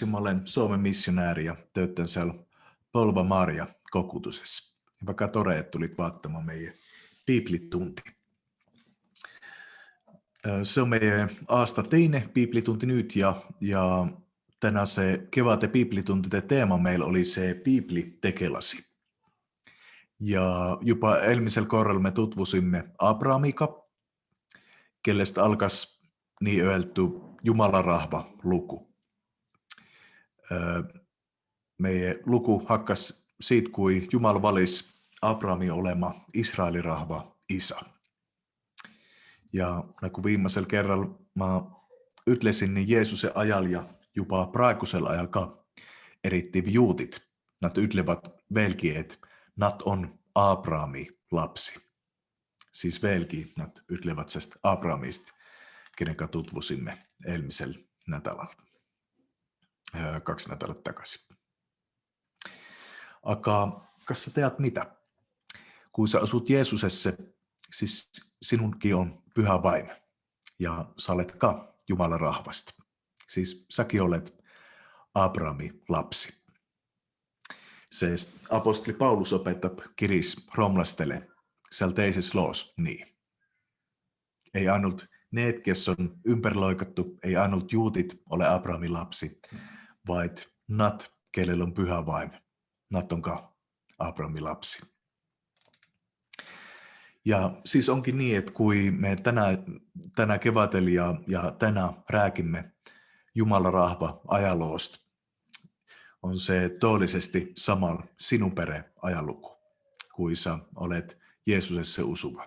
ja mä olen Suomen missionääri ja töötän siellä Polva Maria kokutusessa. Vaikka tore, että tulit vaattamaan meidän biblitunti. Se on meidän aasta teine biblitunti nyt ja tänään se kevääten biblitunti teema meillä oli se Bibli tekelasi. Ja jopa elmisellä korralla me tutvusimme Abrahamika, kellestä alkas niin öeltu Jumalarahva luku. Meidän luku hakkas siitä, kui Jumal valis Abrahami olema Israelin rahva isä. Ja kun viimeisellä kerralla mä ytlesin, niin Jeesuksen ajalla ja jopa praegusella ajalla erittäin juutit. Nat ytlevät velki, että nat on Abrahami lapsi. Siis velki nat ytlevät tästä Abrahamista, kenen kanssa tutvusimme elmisellä nädalalla. 2 nädalat takaisin. Aga kas sä teat mitä? Kun sä asut Jeesusessa, siis sinunkin on pyhä vaimo ja sä olet Jumalan rahvasta. Siis säkin olet Abrahami lapsi. Se apostoli Paulus opettaa kiris romlastele siellä teisessä loos niin. Ei ainult ne, kes on ympäriloikattu, ei ainult juutit ole Abrahamin lapsi, vaan nat, kelellä on pyhä vaimo. Nat on Abrahamin lapsi. Ja siis onkin niin, että kun me tänä kevätellä ja tänään rääkimme Jumalan rahva ajaloosta, on se todellisesti samalla sinun pere ajaluku, kuin sä olet Jeesusessa usuva.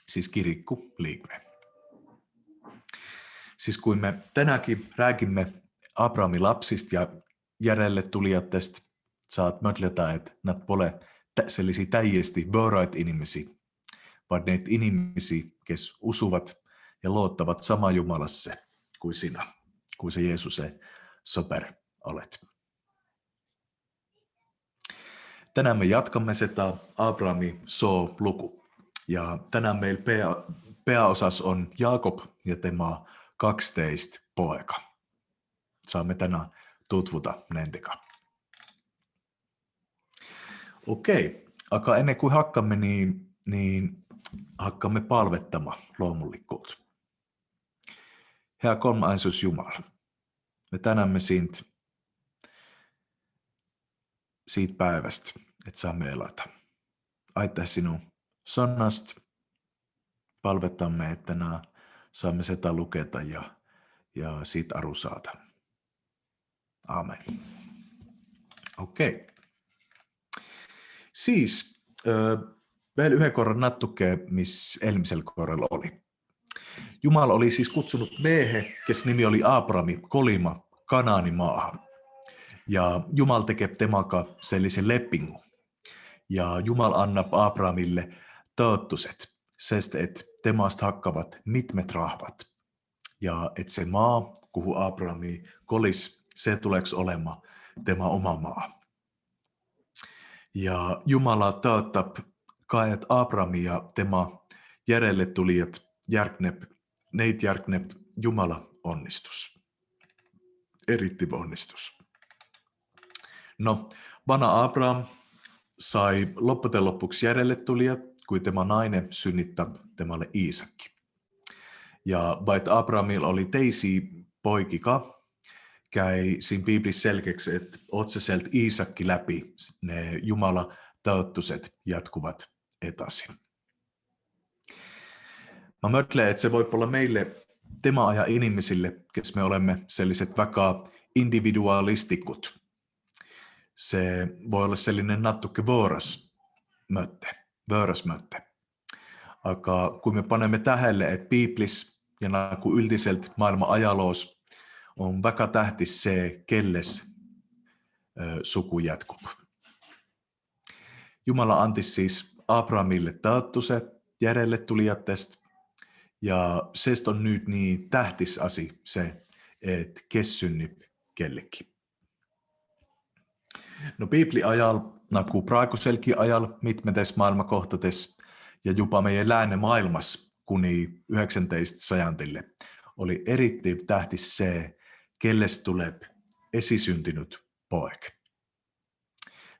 Siis kirikku liikme. Siis kun me tänäänkin rääkimme Abrahamin lapsista ja järjelle tulijat tästä, saat mötletä, että nät pole sellaisia täijesti vöraat inimisiä, vaan ne inimisiä, kes usuvat ja luottavat sama Jumalassa kuin sinä, kuin se Jeesuse soper olet. Tänään me jatkamme sitä Abrahamin luku. Ja tänään meillä pääosas on Jaakob ja tema 12 poika. Saamme tänään tutvuta nentekaan. Okei, aga ennen kuin hakkamme, niin hakkamme palvettama luomullikkuut. Hea kolmaisuus Jumala, me tänämme siitä päivästä, että saamme elata. Aittaa sinun sanasta, palvetamme, että saamme sitä luketa ja siitä arusaata. Amen. Okei. Siis, vielä yhden korran nattukee, missä elmisellä korralla oli. Jumala oli siis kutsunut miehe, kes nimi oli Abrami, kolima Kanaani maahan. Ja Jumal tekee temaka sellaisen leppingu. Ja Jumal anna Abramille toottuset, sest et temasta hakkavat mitmet rahvat. Ja et se maa, kuhu Abrami kolis, se tuleks olema tema oma maa. Ja Jumala toottab kaet Abrami ja tema järjelle tulijat järknep Jumala onnistus. Erittäin onnistus. No, vana Abraham sai loppujen lopuksi järjelle tulijat, kun tema nainen synnittää temalle Iisakki. Ja vaikka Abrahamilla oli teisi poikika, käy siinä Biblissä selkeäksi, että otseselt Iisakki läpi ne Jumala toottuset jatkuvat etaisin. Mä mötlen, että se voi olla meille tema ja ihmisille, kes me olemme sellaiset vaikka individualistikut. Se voi olla sellainen nattukke vöras mötte. Aga kun me panemme tähelle, että Biblis ja kun yltiselt maailman ajaloos on väga tähtis se, kelles suku jatkuu. Jumala anti siis Abrahamille taattuse järjelle tulijatest, ja sest on nyt niin tähtis asi se, että kes synnyp kellekin. No Bibli-ajal, nagu praeguselgi ajal, mitmetes maailmakohtades ja jopa meidän lääne maailmas kuni 19. sajandille oli erittäin tähtis se, kelles tuleb esisyntynyt poek.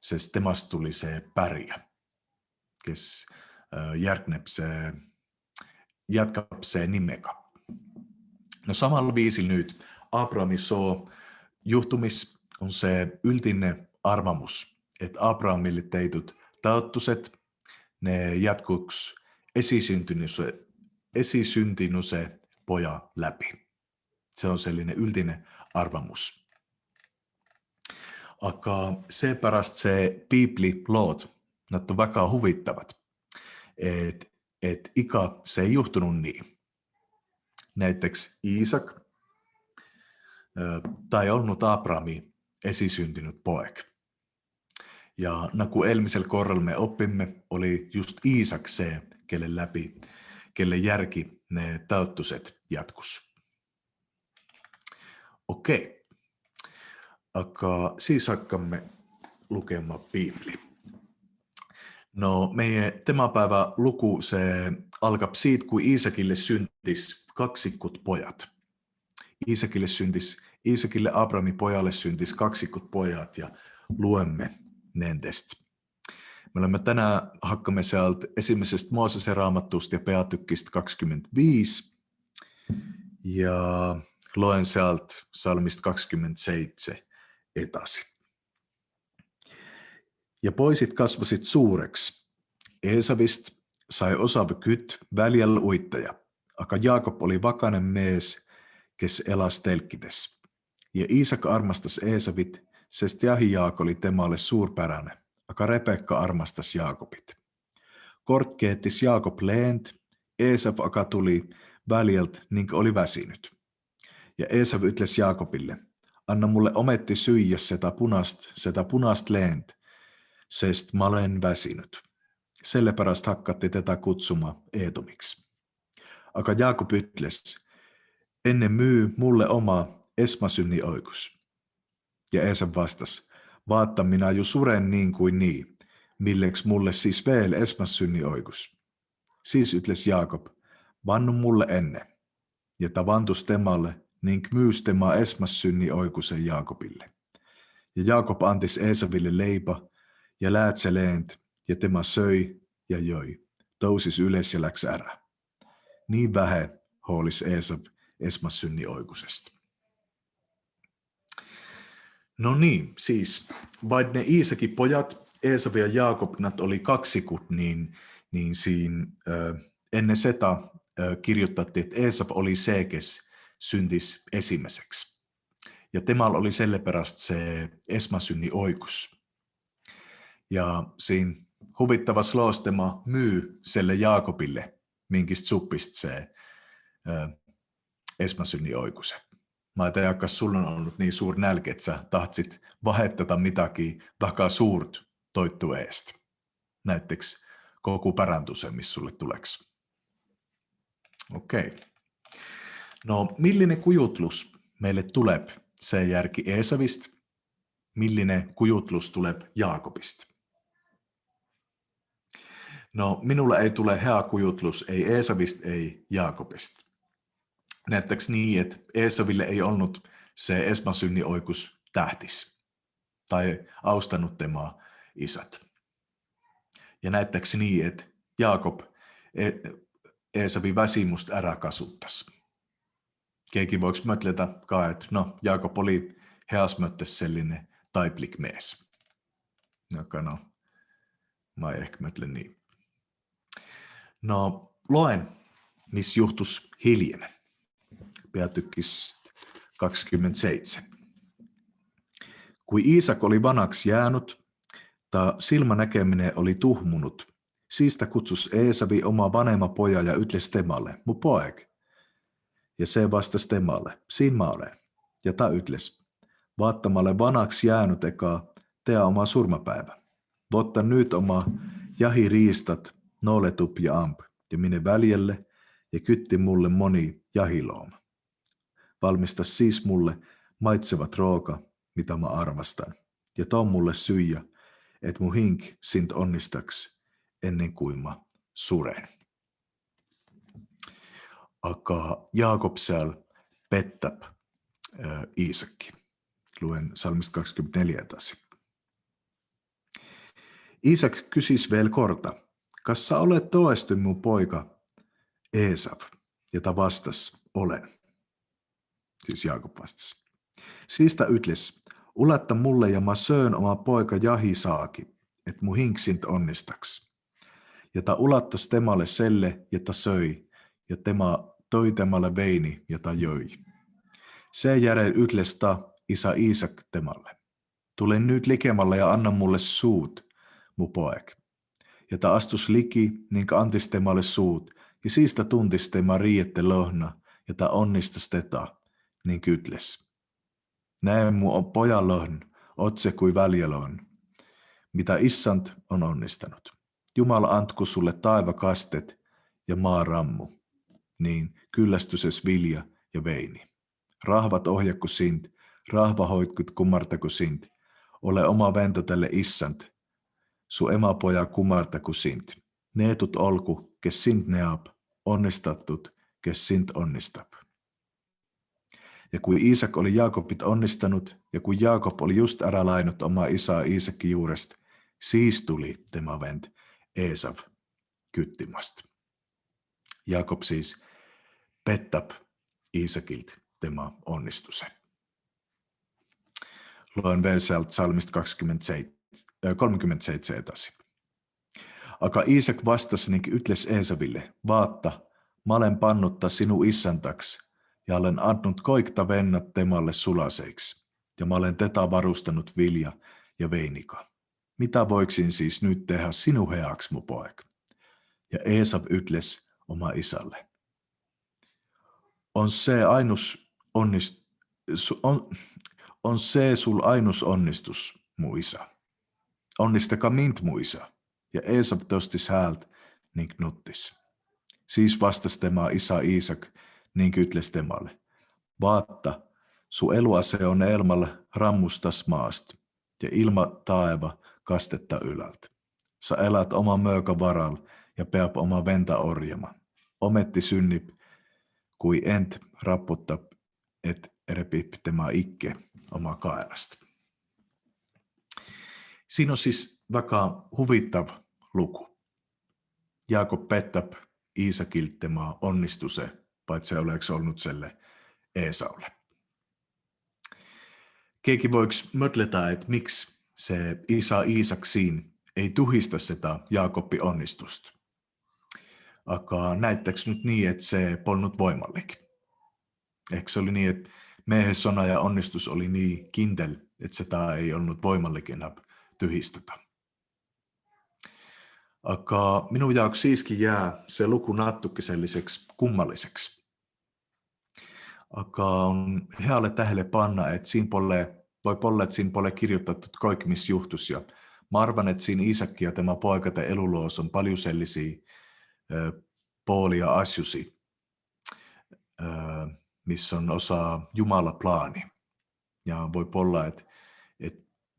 Sest temast tuli se pärjä, kes jätkab see nimega. No samalla viisil nüüd Abrahami soo juhtumis on see üldine arvamus, et Abrahamille teidud taotlused, ne jatkuks esisyntynuse poja läbi. Se on sellainen üldine arvamus. Aga seepärast see piiblilood, nad on väga huvittavad, et iga see ei juhtunut niin. Näiteks Iisak, tai ollut Abrahami esisyntynyt poek. Ja nagu eelmisel korral me oppimme, oli just Iisak se, kelle järgi ne taottuset jatkus. Okei. Aga siis hakkamme lukemaan Biblia. No meie temapäivä luku se alkab siitä, kun Iisakille syntis kaksikut pojat. Iisakille Abrahamin pojalle syntis kaksikut pojat ja luemme nendest. Me olemme tänään hakkamme sieltä ensimmäisestä Mooseksen raamattusta ja Peatykistä 25 ja luen sieltä psalmista 27 etasi. Ja poisit kasvasit suureksi. Eesavista sai osaava kyt väljällä uittaja, aga Jaakob oli vakainen mies, kes elas telkkides. Ja Iisak armastas Eesavit, sest jahijaak oli temalle suurpäräne, aga Rebekka armastas Jaakobit. Kort keettis Jaakob leent, Eesav aga tuli väljältä, ning oli väsinyt. Ja Eesav ütles Jaakobille, anna mulle ometti syyä seda punast leent, sest ma olen väsinyt. Sellepärast hakkatti tätä kutsuma Eedomiksi. Aga Jaakob ütles, enne myy mulle oma esmasynnioikeus. Ja Eesav vastas, vaata minä ju suren niin kuin nii, milleks mulle siis veel esmasynnioikeus. Siis ütles Jaakob, vannu mulle enne. Ja ta vantus temalle, ning myys tema esmasynnioikeuden Jaakobille. Ja Jaakob antis Eesaville leipä ja läätseleent, ja tema söi ja joi, tousis üles ja läks ära. Niin vähe hoolis Eesav esmasynnioikeudesta. No niin, siis vaid ne Iisakin pojat, Eesav ja Jaakob, nad oli kaksikut, niin siinä ennen sitä kirjoitettiin, että Eesav oli se, kes syntis esimmäiseksi. Ja temal oli sellepärast se esmasynnioikeus. Ja siinä huvittavassa loos tema myy selle Jaakobille, minkistä suppista se esmasynnioikeus. Mä en tiedä, kas sulla on ollut niin suur nälkä, että sä tahtsit vahettata mitäkin väga suurt toittu eest. Näiteks koko parantusen, missä sulle tuleks. Okei. No, millinen kujutlus meille tuleb se järki Eesavist? Millinen kujutlus tuleb Jaakobista? No, minulle ei tule hea kujutlus ei Eesavista, ei Jaakobista. Näyttääks niin, että Eesaville ei ollut se esmasynnioikeus tähtis tai austanut temaa isät. Ja näyttääks niin, että Jaakob Eesavin väsimusta ära kasuttas. Keegi voiks mötletä ka, että no, Jaakob oli heas möttes sellainen taiplik mies. Joka no, mä ehkä mötlen niin. No, loen, missä juhtus hiljen. Peatykist 27. Kui Iisak oli vanaks jäänyt, ta silmänäkeminen oli tuhmunut, siistä kutsus Eesavi oma vanhemma poja ja ütles temalle, mu poeg. Ja se vastasi temalle, siin mä olen. Ja ta ütles, vaattamalle vanaks jäänyt eka tea oma surmapäivä. Votta nyt oma jahiriistat, nooletup ja amp, ja mine väljelle, ja kytti mulle moni jahilooma. Valmista siis mulle maitsevat ruoka, mitä mä arvastan, ja too mulle syyä, et mu hing sint onnistaks ennen kuin mä suren. Aga Jaakob seal pettab Iisakki. Luen psalmista 24 taas. Iisak kysis veel korta, kas sa olet toesti mun poika Eesav, jota vastas olen. Siis Jaakob vastasi. Siista ütles, ulatta mulle ja mä söön oma poika Jahi saaki, et mu hinksint onnistaks. Ja ta ulattas temalle selle, jota söi, ja tema toi temalle veini, jota joi. Se järel ütles ta isä Iisak temalle. Tule nyt likemmalle ja anna mulle suut, mu poek. Ja ta astus liki, niin antis temalle suut, ja siistä tuntis tema riiette lohna, ja ta onnistas teta, niin kytles. Näe mu pojan lohn, otse kui väljelon, mitä Issant on onnistanut. Jumala antku sulle taiva kastet ja maa rammu, niin kyllästyses vilja ja veini. Rahvat ohjakku sint, rahva hoitkut kummartaku sint, ole oma vento tälle Issant, su emapoja kummartaku sint. Neetut olku, kes sint neab, onnistattut, kes sint onnistab. Ja kun Iisak oli Jaakobit onnistanut, ja kun Jaakob oli just ära lainut oma isää Iisakin juuresta, siis tuli tema vent Eesav kyttimast. Jaakob siis pettab Iisakilt tema onnistuse. Luen vielä sieltä psalmista 37 etasi. Aga Iisak vastasi ning ütles Eesaville, vaatta, mä olen pannutta sinu issantaks, ja olen annut koikta vennat temalle sulaseiksi, ja mä olen tätä varustanut vilja ja veinika. Mitä voiksin siis nyt tehdä sinu heaks, mu poek? Ja Eesav ütles oma isälle. On se sul ainus onnistus, mu isä. Onnistaka mint, mu isä. Ja Eesav tostis häältä, niin knuttis. Siis vastas tema isä Iisak, niin kytles temalle. Vaatta, su eluase on elmalla rammustas maast, ja ilma taeva kastetta ylältä. Sa elät oma mööka varal, ja peab oma venta orjama. Ometti synnip, kui ent rapputtab, et repip tema ikke oma kaelasta. Siinä on siis väga huvittav luku. Jaakob pettab Iisakilta tema onnistuse, paitsi oleks ollut selle Eesaulle. Keegi voiks mõtleda, että miksi se isä Iisak siinä ei tuhista sitä Jaakobin onnistusta. Aga näyttääks nyt niin, että se polnut voimallikin? Ehkä se oli niin, että miehen sona ja onnistus oli niin kindel, että sitä ei ollut voimallikin tyhistetä. Aga minun jaoks siiski jää se luku nattukiselliseksi kummalliseksi. Aga on healle tähele panna, että siinä voi olla, että siinä pole kirjoitettu kaikki missä juhtus. Ja mä arvan, että siinä Iisakki ja tämä poikate eluloos on paljon sellaisia puolia asjusi, missä on osa Jumala plaani. Ja voi olla, että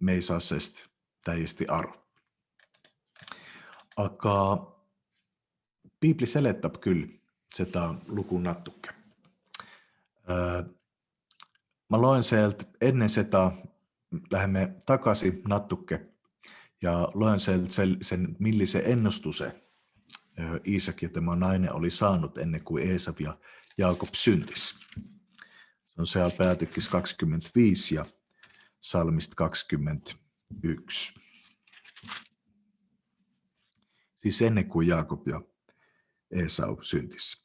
me ei saa sestä täyesti aro. Aga Bibli seletab kyllä sitä lukun natuke. Mä loen sieltä ennen sitä, lähdemme takaisin natukke ja loen sieltä sen millisen ennustuse Iisak ja tämä nainen oli saanut ennen kuin Eesav ja Jaakob syntis. Se on siellä päätykis 25 ja psalmista 21. Siis ennen kuin Jaakob ja Esau syntis.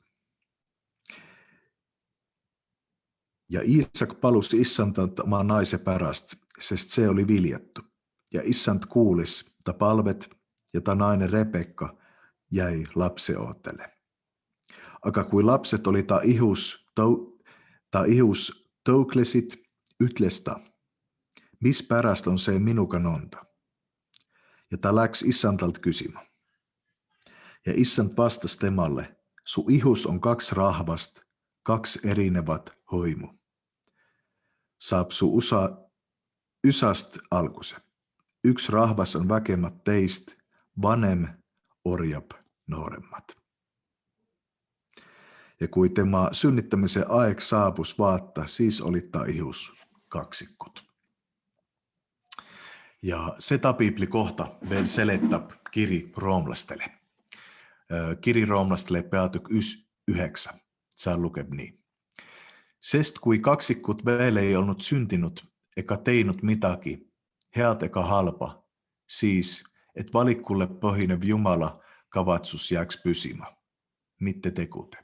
Ja Iisak palusi Issantalta omaa naisen pärast, sest se oli viljattu. Ja Issant kuulis, ta palvet, ja ta nainen Rebekka jäi lapseoottele. Aga kui lapset oli ta ihus touklesit, ütles ta, mis pärast on se minuga nonta? Ja ta läks Issantalt kysymään. Ja Issant vastas temalle, su ihus on 2 rahvast, 2 erinevat hoimu. Saap su ysast alkuse. 1 rahvas on väkemät teist, vanem orjab nuoremmat. Ja kui tema synnittämisen aeg saapus vaatta, siis oli ta ihus kaksikkut. Ja seta Bibli kohta veel seletab kiri roomlastele. Kiri roomlastele peatükk 9. Seal lukeb nii. Sest kui kaksikut veel ei olnud sündinud ega teinud midagi, head ega halba, siis, et valikule põhinev Jumala kavatsus jääks püsima, mitte tegude,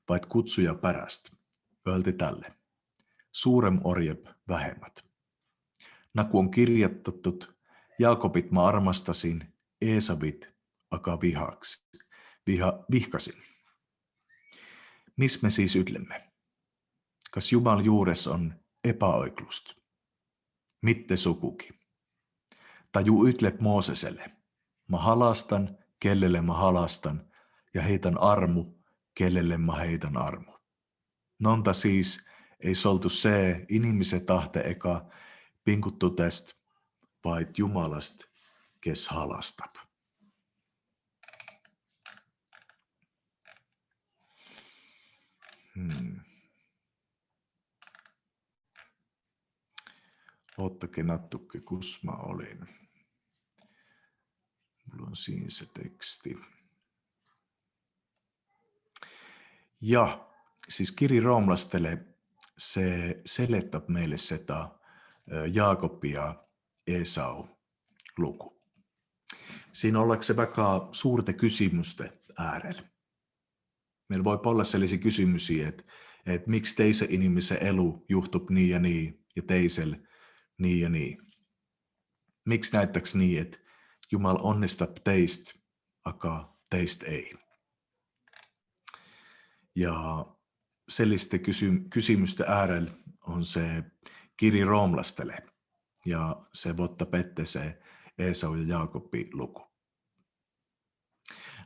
vaid kutsuja pärast, öeldi talle, suurem orjab vähemad. Nagu on kirjatatud, Jaakobit ma armastasin, Eesavit aga vihkasin. Mis me siis ütleme? Kas Jumal juures on epäoiklust? Mitte sugugi. Ta ju ütleb Moosesele, ma halastan, kellele ma halastan, ja heidan armu, kellele ma heidan armu. Nõnda siis ei soldu see inimese tahte ega pingutudest, vaid Jumalast, kes halastab. Ootake natuke, kus ma olin. Mul on siin se teksti. Ja siis kiri roomlastele se seletab meille seda Jaakobi ja Esau lugu. Siinä ollaanko väga suurte kysymysten äärellä. Meillä voi olla sellaisia kysymyksiä, että miksi teisen inimisen elu juhtub niin ja teisellä niin ja niin. Miksi näyttääks niin, että Jumal onnistaa teistä, aga teistä ei. Ja sellaisten kysymysten äärellä on se kiri roomlastele ja se votta pette se Esau ja Jaakobi luku.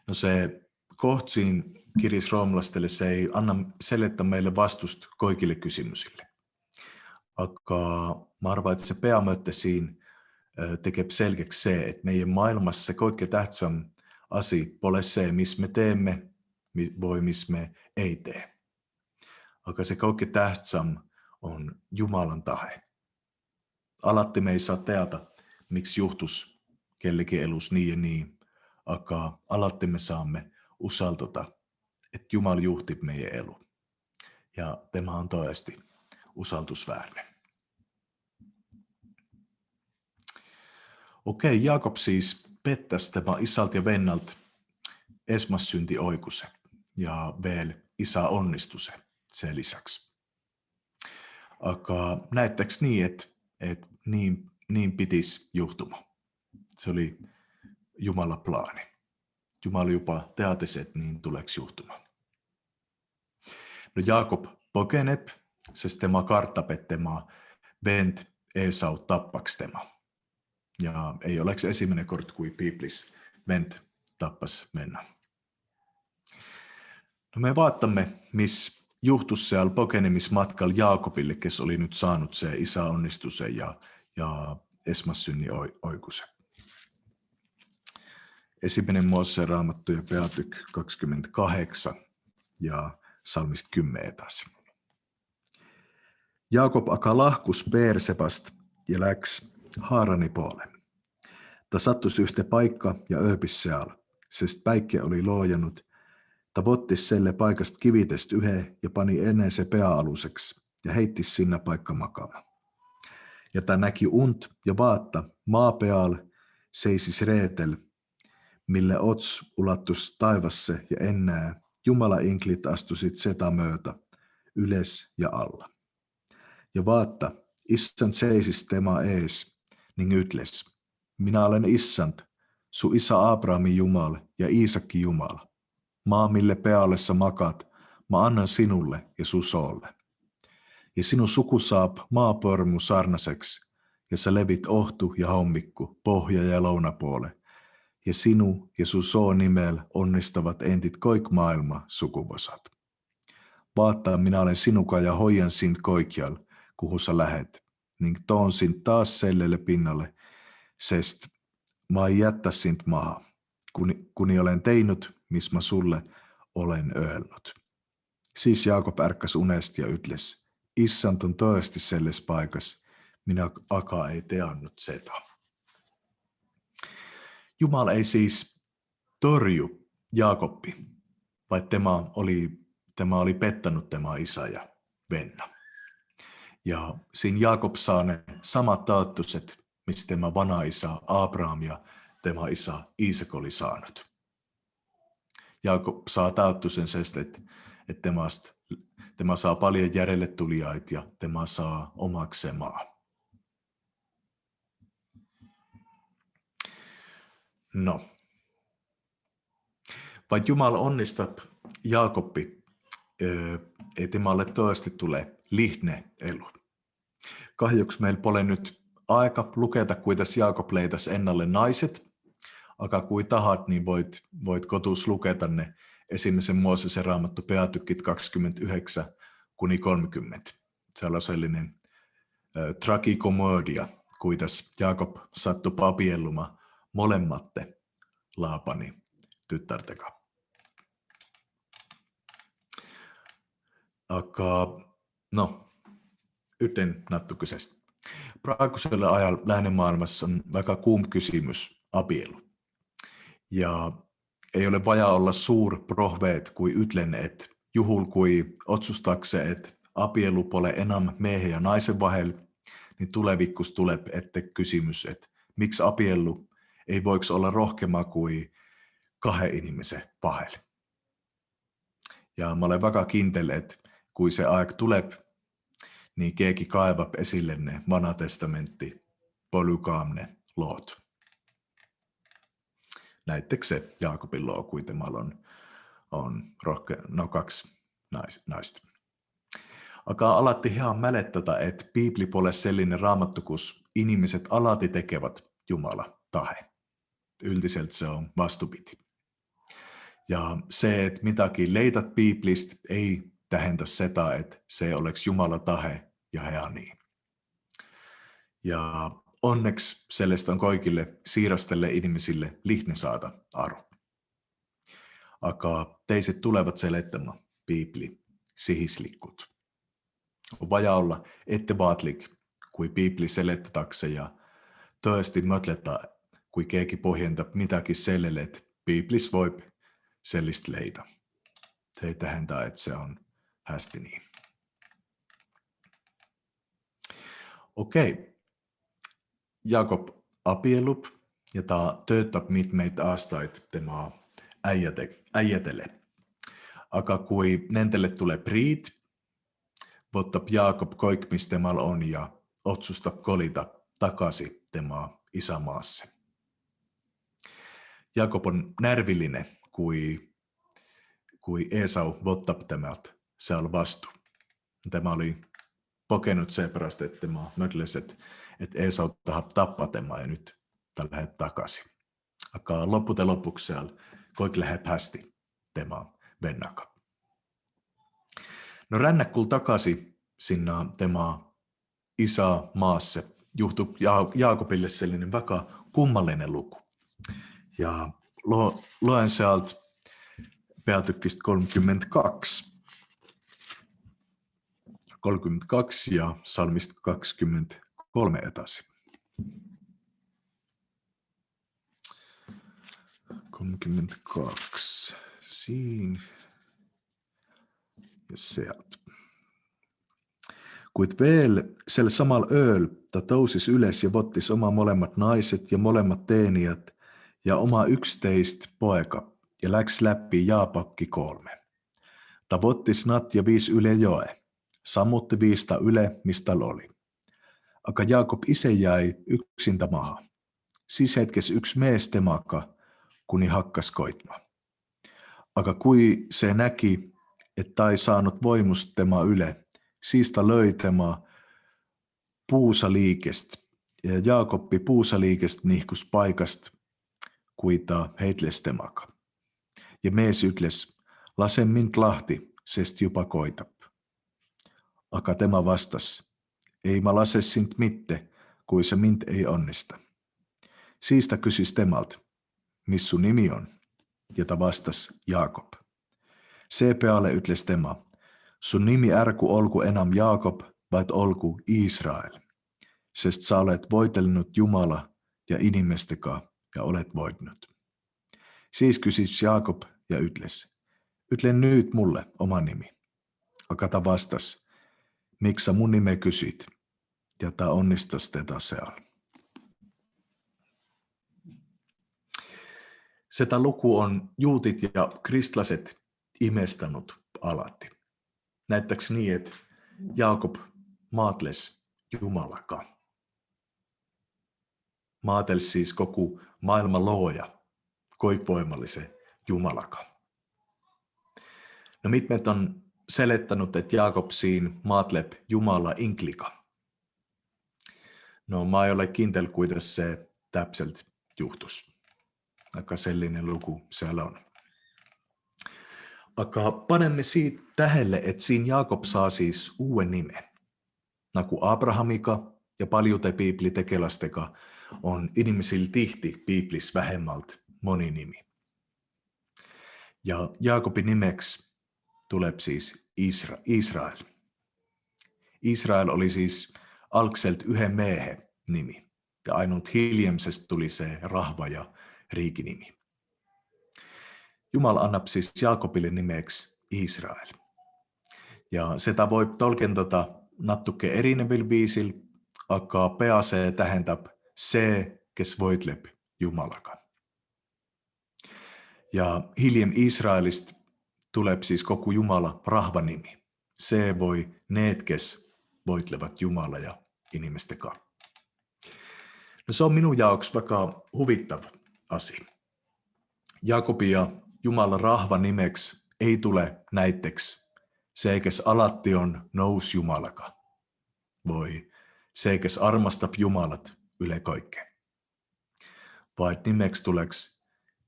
No se kohtsin kiris roomlastele se ei anna selittää meille vastusta kaikille kysymysille. Aga mä arvan, että se peamötte siinä tekee selkeäksi se, että meidän maailmassa se kaikkein tähtsam asia pole se, missä me teemme, voi missä me ei tee. Aga se kaikkein tähtsam on Jumalan tahe. Alatti me ei saa teada, miksi juhtus kellekin elus niin ja niin, aga alatti me saamme usaltata, että Jumal juhti meidän elu. Ja tämä on toesti usaltusväärne. Okei, Jaakob siis pettäisi tämä isältä ja vennalta esmassynti oikuse ja veel isä onnistuse sen lisäksi. Aga näyttääks niin, että niin pitis juhtuma. Se oli Jumala plaani. Jumala jopa teatisi, että niin tuleks juhtumaan. No Jaakob pokeneb, sest tema kartab, et tema vend Esau tappaks tema. Ja ei oleks esimene kord, kui Piiblis vend tappas venna. No me vaatamme, mis juhtus seal pokenemismatkal Jaakobille, kes oli nyt saanut se isäonnistuse ja esmassynni oikuse. Esimenen Mooseen raamattu ja peatykk 28 ja salmist 10 taas. Jaakob aga lahkus Beersebast ja läks Haarani poole. Ta sattus ühte paikka ja ööpis seal, sest päike oli loojannut. Ta vottis selle paikast kivitest ühe ja pani enese pea aluseks ja heittis sinna paikka makama. Ja ta näki unt ja vaata, maa peal seisis reetel, mille ots ulattus taivasse ja ennää Jumala inklit astusid seda mööda, üles ja alla. Ja vaata, issand seisis tema ees ning ütles, minä olen issand, su isä Abrahami Jumal ja Iisaki Jumal. Maa, mille pealle sä makat, mä annan sinulle ja su soolle. Ja sinu suku saab maapörmu sarnaseksi, ja sä levit ohtu ja hommikku, pohja ja lounapuole. Ja sinu ja su soo nimel onnistavat entit koik maailma sukuvosat. Vaattaa, minä olen sinuka ja hoian sind koikjal, kuhu sä lähet, ning toon sind taas sellelle pinnalle, sest mä ei jättä sind maha, kuni olen teinud, mis mä sulle olen öelnud. Siis Jaakob ärkas unest ja ütles, issand on tõesti selles paikas, minä aga ei teadnud seda. Jumala ei siis torju Jaakobbi, vai tämä oli pettanut tämä isä ja Venna. Ja siinä Jaakob saa ne samat taattuset, mistä tämä vanha isä Abraham ja tämä isä Iisak oli saanut. Jaakob saa taattusen sestä, että tämä saa paljon järjelle tulijait ja tämä saa omakseen maa. No, vai Jumala onnistaa Jaakobbi, ei tämä ole toisesti tulee lihtne elu. Kahjuks meillä pole nyt aika luketa, kuitas Jaakob leitas ennalle naiset, aga kui tahat, niin voit kotuus luketa ne ensimmäisen Moosesen raamattu peatykit 29-30. Siellä on sellainen tragikomodia, kuitas Jaakob sattui papielluma molemmatte Laapani tyttärteka. Aga no, yhden nattukysestä. Praegusella ajalla läänemaailmassa on väga kuum kysymys abielu. Ja ei ole vaja olla suur prohveet, kui ytlen, että juhul kui otsustakse, että abielu pole enam miehen ja naisen vahel, niin tulevikus tuleb ette kysymys, että miksi abielu ei voiks olla rohkeamma kuin kahden ihmisen vahel. Ja mä olen väga kindel, että kui se aeg tuleb, niin keegi kaevab esille ne Vanha testamentti polygaamne lood. Näittekö se Jaakobin loo, kui temal on kaksi naista. Aga alati hea mäletada, että Bibli pole sellainen raamattu, kus ihmiset alati tekevät Jumala tahe. Yldiselt se on vastupiti. Ja se, että mitäkin leitat Biblistä, ei tähentä sitä, että se oleks Jumala tahe ja hea niin. Ja onneksi sellaista on kaikille siirastelle ihmisille lihtne saada aro. Aga teiset tulevat selettämään Bibli sihislikkut. On vaja olla ettevaatlik, kui Bibli selettätakse ja toesti mötleta, kui keegi pohjentab mitäkin sellele, että Biblis voi sellist leida. Se ei tähendä, että se on hästi niin. Okei. Jaakob abielub ja ta töötab mitmeid aastaid tema äijätele. Aga kui nendele tuleb riid, võtab Jaakob kõik, mis temal on ja otsustab kolida takaisin tema isämaasse. Jaakob on närvillinen, kui Esau võtab temalt seal vastu. Tämä oli pokenut sepärast, että tema mötles, että Esau tahab tappaa tema ja nyt ta läheb takaisin. Aga loppujen lopuksi seal kõik läheb hästi tema vennaga. No rännäkkul takaisin sinna tema isä maasse juhtui Jaakobille sellainen väga kummallinen luku. Ja luen sieltä peatykistä 32 ja psalmista 23 etasi. 32 siinä ja sieltä. Kuid veel sel samal ööl ta tõusis üles ja võttis oma molemmat naiset ja molemmat teenijat ja oma 11 poega ja läks läpi Jaapakki 3. Ta võttis nad ja viis üle joe, samuti viis ta üle, mis tal oli. Aga Jaakob ise jäi üksinda maha. Siis hetkes üks mees temaga, kuni hakkas koitma. Aga kui see näki, et ta ei saanut voimust tema üle, siis ta lõi tema puusaliigest ja Jaakobi puusaliigest nihkus paikast, kui ta heitles temaga. Ja mees ütles, lase mind lahti, sest juba koitab. Aga tema vastas, ei ma lase sind mitte, kui se mind ei onnista. Siis ta küsis temalt, mis sun nimi on? Ja ta vastas, Jaakob. Seepeale ütles tema, sun nimi ärgu olgu enam Jaakob, vaid olgu Iisrael, sest sa olet voitelnud Jumala ja inimestega ja olet voittanut. Siis kysis Jaakob ja ytles, ytle nyt mulle oma nimi. Akata vastas, miksi mun nime kysyt, ja ta onnistas tätä seal. Sitä luku on juutit ja kristlaset imestanut alati. Näyttääks niin, että Jaakob maatles Jumalaka. Maatels siis koko maailman looja, koikvoimallisen Jumalaka. No mitmet on selettanut, että Jaakob siin maatleb Jumala inklika. No mä ei ole kintel kuitenkin se täpselt juhtus. Aika sellainen luku siellä on. Aga panemme siitä tähelle, että siinä Jaakob saa siis uuden nimen. Nagu Abrahamika ja paljute Bibli tekelasteka on ihmisillä tihti Biblis vähemmältä moni nimi. Ja Jaakobin nimeksi tulee siis Israel. Israel oli siis alkselt yhden miehen nimi. Ja ainut hiljemsest tuli se rahva ja riikinimi. Jumala annab siis Jaakobille nimeksi Israel. Ja sitä voi tolkentata nattuke erinevillä viisil, aga pease tähendab se, kes voitleb Jumalaga. Ja hiljem Israelist tuleb siis koko Jumala rahvanimi. Se voi need, kes voitlevat Jumala ja inimesteka. No se on minun jaoks väga huvittava asia. Jaakobi ja Jumalan rahvan nimeksi ei tule näiteks se, kes alatti on nous Jumalaka. Voi se, kes armastab Jumalat yle kaikkeen. Vaid nimeksi tuleks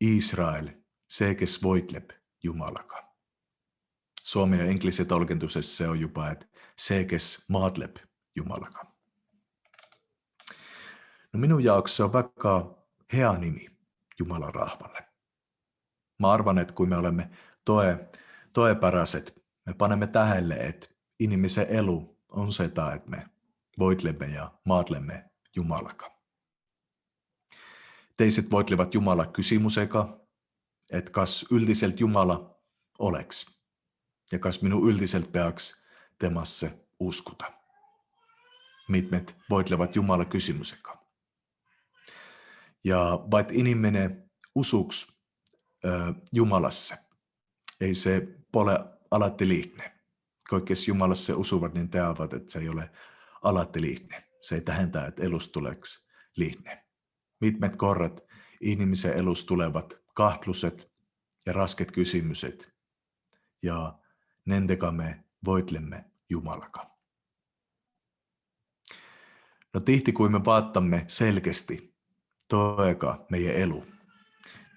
Israel, se, kes voitleb Jumalaka. Suomen ja englisen tolkentusessa se on jopa, että se, kes maatleb Jumalaka. No minun jaoks se on vaikka hea nimi Jumalan rahvalle. Mä arvan, että kun me olemme toepäräiset, me panemme tähelle, että inimisen elu on sitä, että me voitlemme ja maatlemme Jumalaka. Teiset voitlevat Jumala kysymyseka, että kas yltiselt Jumala oleks, ja kas minun yltiselt peaks temasse uskuta. Mitmet voitlevat Jumala kysymyseka. Ja vaid inimene usuks Jumalassa, ei se pole alatti lihtne. Kaikkes Jumalassa usuvat, niin teavat, että se ei ole alatti lihtne. Se ei tähendä, että elus tuleks lihtne. Mitmet korrat ihmisen elus tulevat kahtluset ja rasket kysymykset. Ja nenteka me voitlemme Jumalaka. No tihti kun me vaattamme selkeästi toeka meidän elu,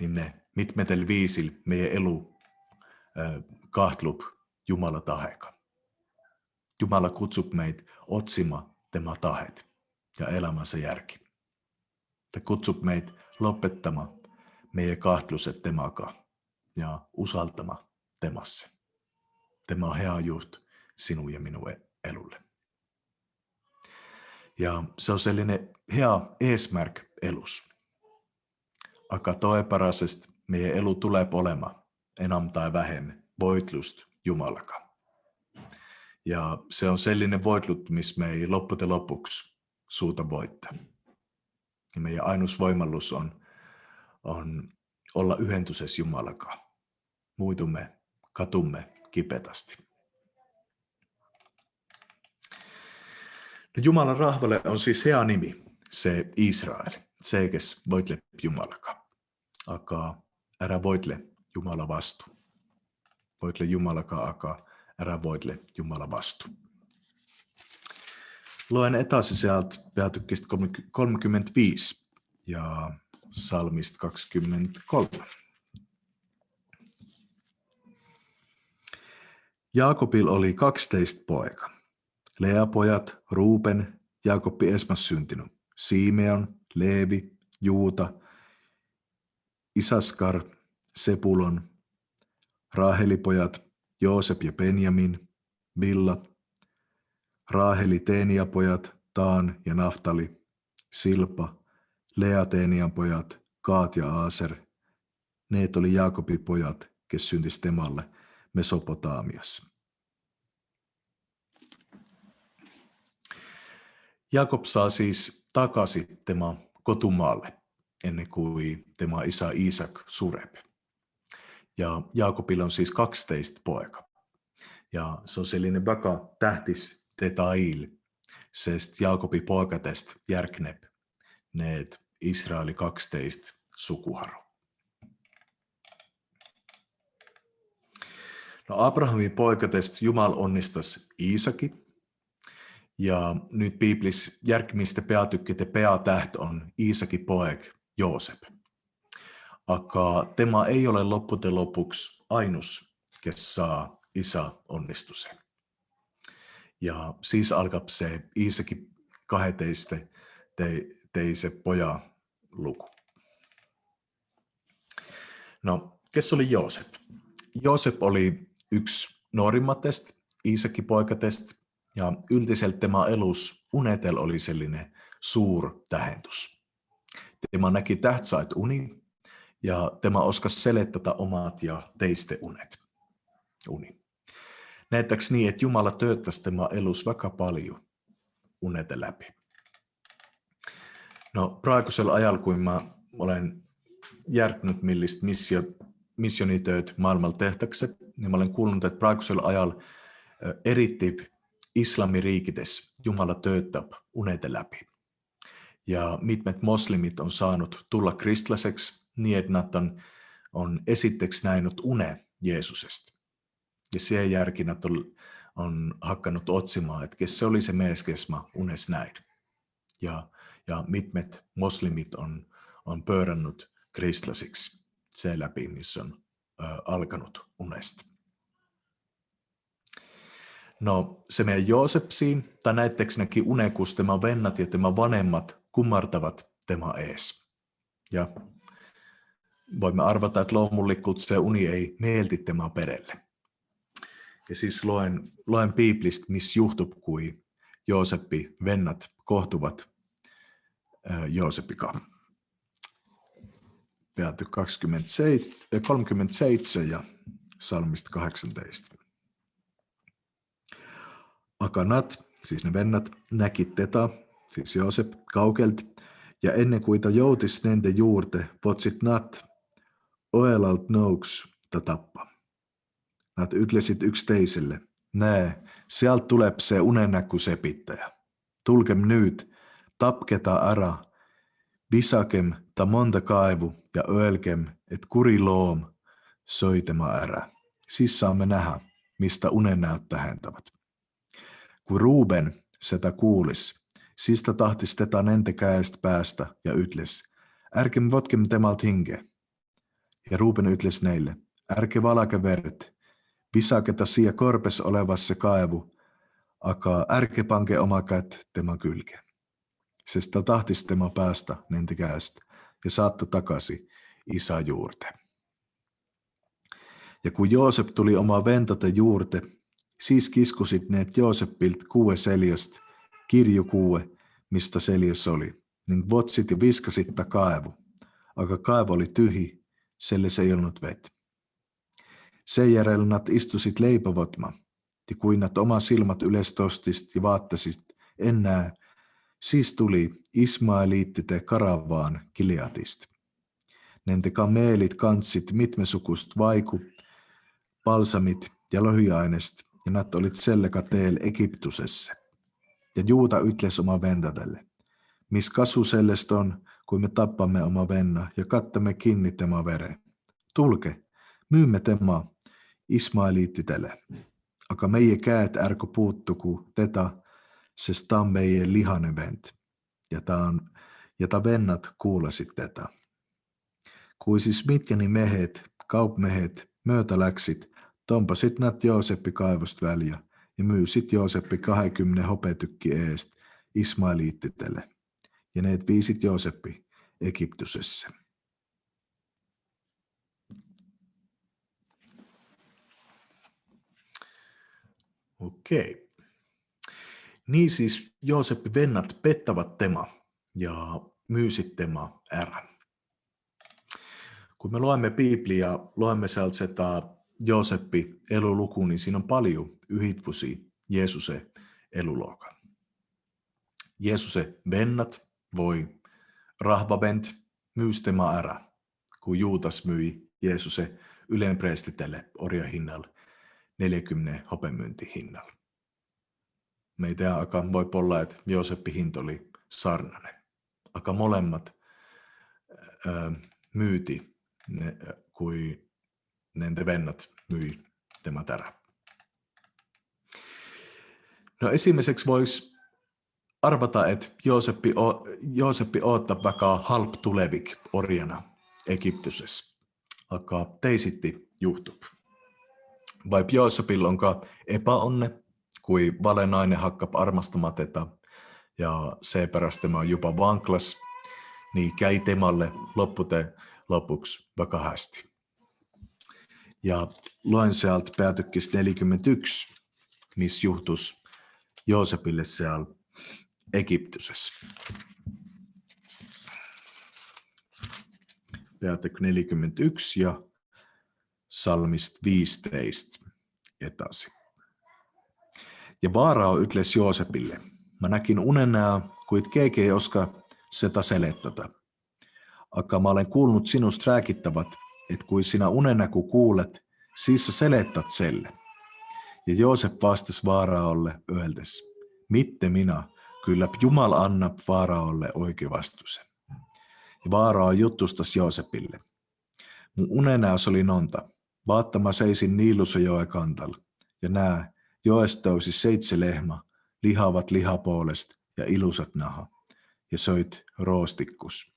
niin me mitmetel viisil meidän elu kahtlub Jumala taheka. Jumala kutsub meitä otsima tema tahet ja elämänsä järki. Te kutsub meitä lopettama meidän kahtluset temaka ja usaltama temasse. Tema on hea juht sinun ja minun elulle. Ja se on sellainen hea eesmärk elus. Aga toeparasest meidän elu tulee olema enam tai vähemmän voitlust Jumalaka. Ja se on sellainen voitlut, missä me ei loppujen lopuksi suuta voittaa. Ja meidän ainus voimallus on olla yhentyses Jumalaka. Muitumme, katumme kipetasti. No Jumalan rahvalle on siis hea nimi, se Israel, se, kes voitle Jumalaka. Aga ära voitle Jumala vastu. Voitle Jumalaka, aga ära voitle Jumala vastu. Luen etasi sieltä peatykkeestä 35 ja psalmista 23. Jaakobil oli 12 poika. Leapojat, Ruuben, Jaakobi esmas syntynyt, Simeon, Leevi, Juuta, Isaskar, Sepulon, Raahelipojat, Joosep ja Benjamin, Villa, Raaheli Teeniapojat, Taan ja Naftali, Silpa, Lea Teeniapojat, Kaat ja Aaser. Neet oli Jaakobin pojat, kes syntis Temalle Mesopotamiassa. Jaakob saa siis takaisin Tema kotumaalle, ennen kuin Tema isä Iisak sureb. Ja Jaakobilla on siis 12 poika. Ja se on sellainen väga tähtis detail, sest Jaakobi poikadest järgneb need Israeli 12 sukuharu. No Abrahamin poikadest Jumal onnistas Iisaki. Ja nyt Biblis järkimistä peatykkite peatäht on Iisakin poeg Joosep. Aga tema ei ole loppujen lopuksi ainus, kes saa isä onnistuseen. Ja siis alkaa se Iisakin 12 teise poja luku. No, kes oli Joosep? Joosep oli yksi nuorimmatest Iisakin poikatest. Ja yltiselt tema elus unetel oli sellainen suur tähendys. Tema näki tähtsait uni ja tema oskas selettää omat ja teiste uni. Näettäks niin, että Jumala tööttäisi tema elus väga paljon uneten läpi. No praegusel ajal, kun mä olen järknyt millistä missionitööt maailmalla tehtäkseen, niin mä olen kuullut, että praegusel ajal eritti islamiriikides Jumala tööttää uneten läpi. Ja mitmet moslimit on saanut tulla kristlaseksi niin, että nad on esitteeksi näinut une Jeesusesta. Ja sen jälkeen nad on hakkanut otsimaan, että kes se oli se mies, kes mä unes näin. Ja mitmet moslimit on pöörannut kristlasiksi sen läpi, missä on alkanut unesta. No se meidän Joosepsiin, tai näettekö näkin unekus, tema vennat ja tema vanhemmat kummartavat tema ees. Ja voimme arvata, että loomullikut se uni ei mielti tema perelle. Ja siis loen Biblistä, missä juhtub, kui Jooseppi vennat kohtuvat Jooseppikaan. Peatu 37 ja psalmista 18. Akanat, siis ne vennat, näki Teta, siis Joosep, kaukelt, ja ennen kuin ta joutis nende juurte, potsit nat oelalt nouks ta tappa. Nad ütlesid üksteiselle, näe, sealt tuleb see unenäku sepittäjä. Tulgem nüüd, tapke ta ära, visakem ta monta kaivu ja öelgem, et kuri loom söi tema ära. Siis saamme nähdä, mistä unennäöt tähentävät. Kun Ruben sitä kuulis, siis ta tahtis Teta nende käest päästä ja ütles, ärkem votkem temalt hinge. Ja Ruben ütles neille, ärke valake verd, visake ta siia korpes olevassa kaivu, aga ärke pange oma kätt tema kylge. Sest ta tahtis tema päästä nende käest ja saattaa takaisin isä juurte. Ja kun Joosep tuli oma ventate juurte, siis kiskusit need Joosepilt 6 seljast, kirju 6, mistä seljas oli, ning votsit ja viskasit ta kaivu, aga kaivu oli tyhi, selles ei ollut vet. Seejärel nad istusid leiba võtma, ja kui nad oma silmad üles tõstist ja vaatasid ennäe, siis tuli Ismaeliitide karavaan Gileadist. Nende kameelid kandsid mitmesugust vaiku, balsamit ja lohiainest, ja nad olid sellega teel Egiptusesse. Ja Juuda ütles oma vendadelle, mis kasu sellest on, kui me tappamme oma venna ja kattame kinni tema vere. Tulge, myymme tema Ismaeliitidele, aga meie käed ärgu puutugu teda, sest ta on meie lihane vend. Ja ta vennad kuulasid teda. Kui siis Midjani mehed, kaupmehed mööda läksid, tompasid nad Joosepi kaivust välja ja myysid Joosepi 20 hopetykki eest Ismaeliitidele. Ja need viisid Joosepi Egiptusesse. Okei. Niin siis Jooseppi vennat pettävät tema ja myysit tema ära. Kun me luemme Bibliaa, luemme sieltä Jooseppi eluluku, niin siinä on paljon yhitvusia Jeesuksen elulokan. Jeesuksen vennat voi rahvavent myystema ära, kun Juutas myi Jeesuksen ylenpreestitelle orjahinnalla 40 hopemyyntihinnalla. Meitä aika voi olla, että Jooseppi hinta oli sarnainen. Aika molemmat myyti, kuin ne vennat myi tämä tärä. No ensimmäiseksi voisi arvata, että Jooseppi odottaa vaikka halp tulevik orjana Egyptysessä. Aika teisitti juhtub. Vai Joosepilla onka epäonne, kui vale nainen hakkap armastamateta ja se perästämään jopa vanklas, niin käy temalle lopuksi vaikka hästi. Ja luen sieltä päätykis 41, missä juhtus Joosepille siellä Egyptysessä. Päätyk 41 ja salmist 15 etäsi. Ja Vaarao ytles Joosepille, mä näkin unenää, kuit keike ei oska sitä selettää. Akka mä olen kuullut sinust rääkittävät, että kui sinä unenäku kuulet, siis sä selettät selle. Ja Joosep vastas Vaaraolle öeldes, mitte minä, kyllä Jumal anna Vaaraolle oikea vastuse. Ja Vaarao juttustas Joosepille. Mun unenäos oli nonta, vaatta mä seisin Niilusenjoen kantalla, ja nää, joesta nousi 7 lehmä, lihavat lihapuolest ja ilusat naha, ja söit roostikkus.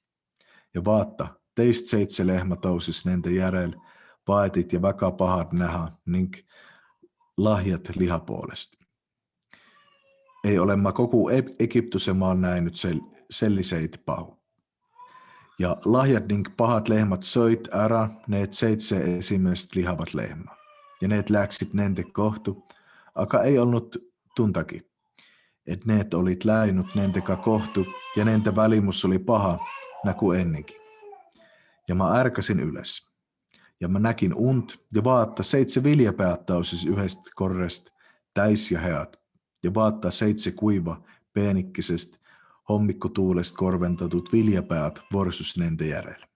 Ja vaatta, teist 7 lehmä tousis nente järel, paetit ja väka pahat näha, nink lahjat lihapuolest. Ei ole mä koko Egyptysen maan näinyt selliseit pahu. Ja lahjat nink pahat lehmät söit ära, neet 7 ensimmäiset lihavat lehmä. Ja neet läksit nente kohtu, aga ei ollut tuntaki, et neet olit läinut nenteka kohtu, ja nente välimus oli paha, näku ennenkin. Ja mä ärkäsin ylös. Ja mä näkin unt, ja vaatta 7 viljapäät tausis yhdestä korrest, täis ja heat, ja vaatta 7 kuiva, peenikkisestä, hommikkotuulest korventatut viljapäät vorsus nente järjellä.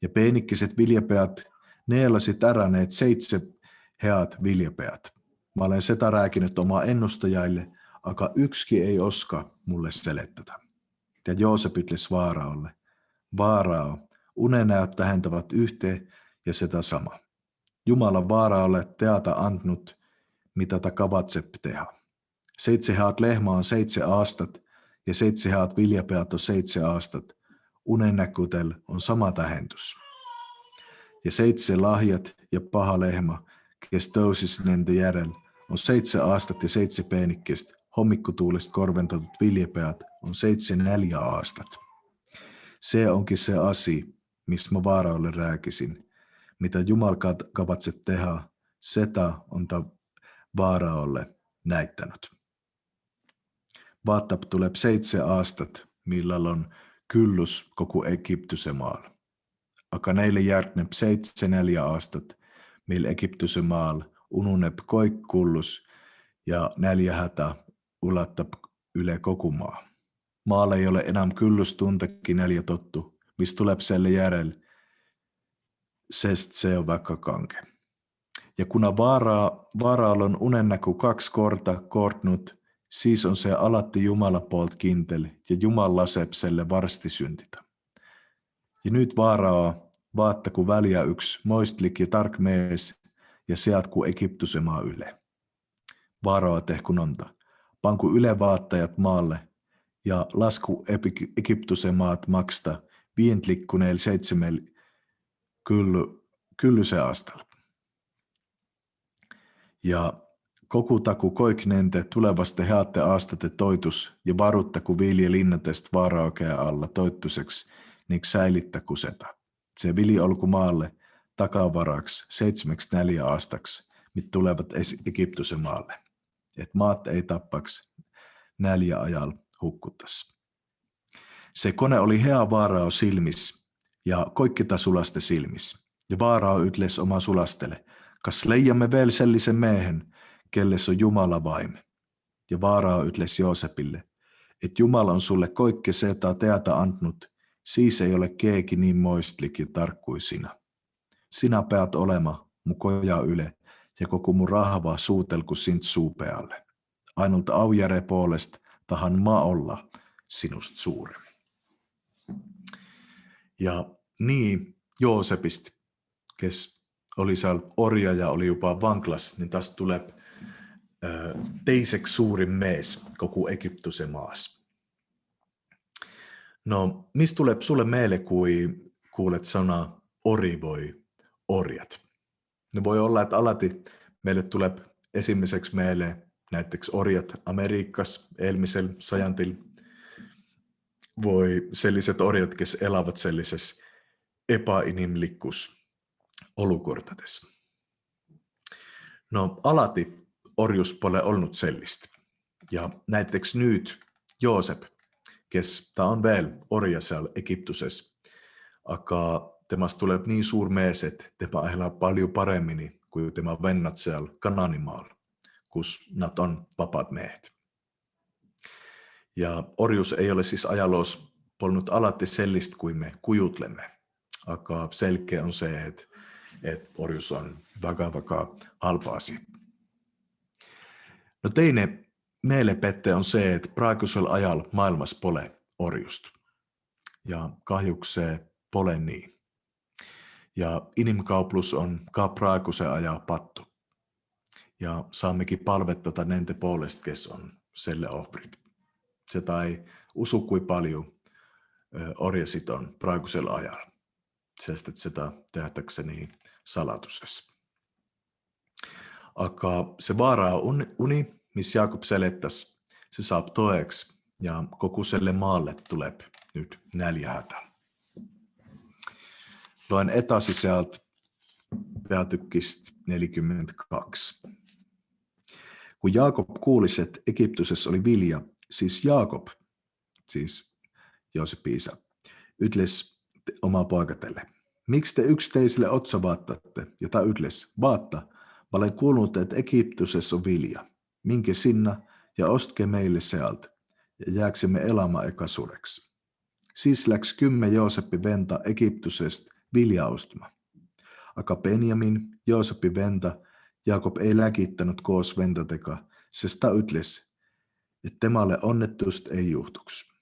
Ja peenikkiset viljapäät neelasit äräneet 7 heat viljapäät. Mä olen sitä rääkinyt omaa ennustajaille, aga yksikin ei oska mulle selettää. Ja Joosep ytles Vaaraolle, Vaarao, unenäöt tähentävät yhteen ja sitä sama. Jumala Vaaraolle teata antnut, mitä ta kavatsep tehdä. 7 heat lehmä on 7 aastat ja 7 heat viljapäät on 7 aastat. Unennäkutel on sama tähendys. Ja 7 lahjat ja paha lehmä, kes tousis nende järjel, on 7 aastat ja 7 peenikkestä, hommikkotuulesta korventatut viljapäät on 7 4 aastat. Se onkin se asia, mistä mä Vaaraolle rääkisin. Mitä Jumal kavatset tehdä, sitä on ta Vaaraolle näyttänyt. Vaattap tulee 7 aastat, millä on kyllus koko Egyptysen maalla. Aga neille järgneb 7 4 aastat, millä Egyptysen maalla ununeb koik kullus ja näljähätä ulattab yle koko maa. Maalla ei ole enää kyllus tuntakin 4 tottu, mistä tuleb selle järel, sest se on vaikka kanke. Ja kuna Vaaraal on unennäku 2 korta kortnut, siis on se alatti Jumala poolt kintel ja Jumal laseb selle varsti syntitä. Ja nyt Vaarao vaatta ku väliä yksi moistlik ja tark mees ja seat ku Egyptysen maa yle. Vaarao tehku nonta, panku yle vaattajat maalle ja lasku Egyptysen maat maksta vientlikkuneil 7 kyllyseen astalla. Ja kokutaku koiknente tulevasta heatte aastate toitus ja varuttaku vilje linnatest Vaaraokea alla toittuseksi, niin säilittäku seta. Se vili olku maalle takavaraksi 7 4 aastaksi, mit tulevat Egyptysen maalle. Et maat ei tappaks nälja ajal hukkuttas. Se kone oli hea Vaarao silmis, ja koikkita sulaste silmis. Ja Vaarao ytles oma sulastele, kas leijamme veel sellisen miehen, kelles on Jumala vaime. Ja Vaarao ytles Joosepille, että Jumala on sulle koikke setä teätä antnut, siis ei ole keegi niin moistlik ja tarkkui sinä. Sinä päät olema mu koja yle, ja koko mun rahvaa suutelku sint suupealle. Ainulta aujare puolest tahan maa olla sinust suurempi. Ja niin Joosepist, kes oli siellä orja ja oli jopa vanklas, niin tästä tulee teiseksi suurin mies koko Egyptuse maassa. No, mistä tulee sulle meille, kun kuulet sana ori voi orjat? No voi olla, että alati meille tulee esimmäiseksi meille näiteks orjat Amerikassa elmisellä sajantil. Voi sellaiset orjat, kes elävät sellaisessa epäinimlikkus olukortades. No alati orjus pole ollut sellistä. Ja näiteks nyt Joosep, kes ta on vielä orja siellä Egyptusessa, aga temasta tulee niin suur mees, että tema elää paljon paremmin kuin tema vennat siellä Kanaanimaalla, kus nad on vapaat miehet. Ja orjus ei ole siis ajalos polnut alati sellistä kuin me kujutlemme, aga selkeä on se, että orjus on väga halpa asia. No teine mielipette on se, että praegusella ajalla maailmassa pole orjusta. Ja kahjukseen pole niin. Ja inimkauplus on ka praeguse aja pattu. Ja saammekin palvettata nente puolesta, kes on selle ohvrit. Sitä ei usu kuin paljon orjasit on praegusella ajalla. Sest, että sitä tehtäkseni salatusessa. Aga se Vaarao uni, missä Jaakob selettäisi, se saap toeksi ja koko selle maalle tulee nyt nälkähätä. Loen etasi sieltä päätykkistä 42. Kun Jaakob kuulisi, että Egyptusessa oli vilja, siis Jaakob, siis Joosepin isä, ytles omaa poikatelle. Miksi te yksiteisille otsa vaattatte? Jota ytles, vaatta, mä olen kuullut, että Egyptusessa on vilja. Minkä sinna ja ostke meille sealta, ja jääksemme elämään ekasureksi. Siis läks 10 Joosepin venta Egyptusesta vilja ostama. Aga Benjamin, Joosepin venta, Jaakob ei läkittänyt koos ventateka, sesta ytles, että temalle onnettusta ei juhtuksi.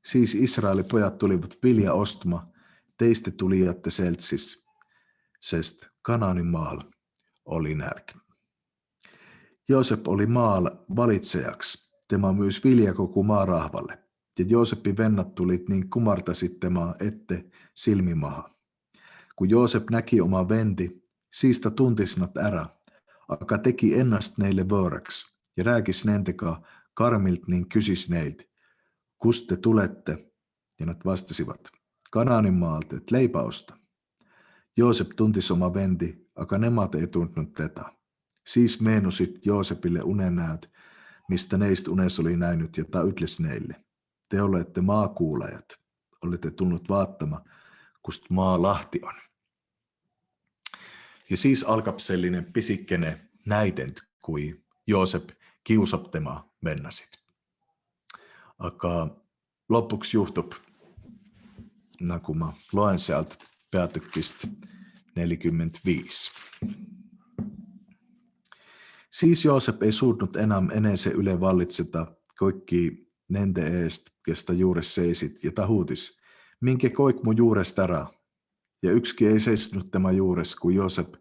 Siis Israelin pojat tulivat vilja ostama, teistä tulijatte seltsis, sest Kanaanin maalla oli nälkä. Joosep oli maalla valitsejaksi, tema myös vilja koko maarahvalle, ja Joosepin vennat tulit niin kumartasit temaa ette silmimaha. Kun Joosep näki oma venti, siista tuntisnat ära, aga teki ennast neille vööräksi, ja rääkis nentekaa karmilt niin kysis neilt, kust te tulette, ja nad vastasivat, Kanaanin maalta, et leipäosta. Joosep tuntis oma venti, aga nemad ei tuntunut teda. Siis meenusit Joosepille unenäöt, mistä neist unes oli näinyt, ja ta ütles neille, te olette maakuulajat, olette tullut vaattama, kust maa lahti on. Ja siis alkab sellinen pisikkene näitent, kui Joosep kiusab tema vennasit. Aga lopuksi juhtub, nagu ma loen sealt peatükist 45. Siis Joosep ei suutnut enää enese yle vallitseta kaikki nende eest, kestä juures seisit, ja ta huutis, minkä koik mu juures tära. Ja yksikin ei seisnut tema juures, kun Joosep